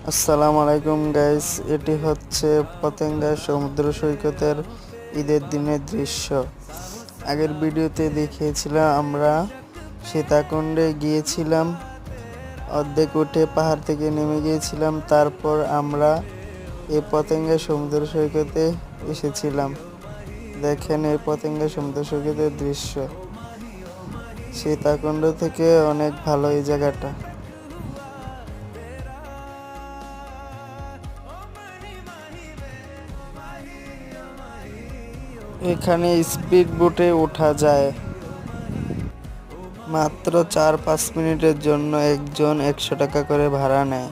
আসসালামু আলাইকুম গাইস, এটি হচ্ছে পতেঙ্গা সমুদ্র সৈকতের ঈদের দিনের দৃশ্য। আগের ভিডিওতে দেখিয়েছিলাম আমরা সীতাকুণ্ডে গিয়েছিলাম, অর্ধেক উঠে পাহাড় থেকে নেমে গিয়েছিলাম। তারপর আমরা এই পতেঙ্গা সমুদ্র সৈকতে এসেছিলাম। দেখেন এই পতেঙ্গা সমুদ্র সৈকতের দৃশ্য। সীতাকুণ্ড থেকে অনেক ভালো এই জায়গাটা। এখানে স্পিড বোটে ওঠা যায়, মাত্র 4-5 মিনিটের জন্য একজন 100 টাকা করে ভাড়া নেয়।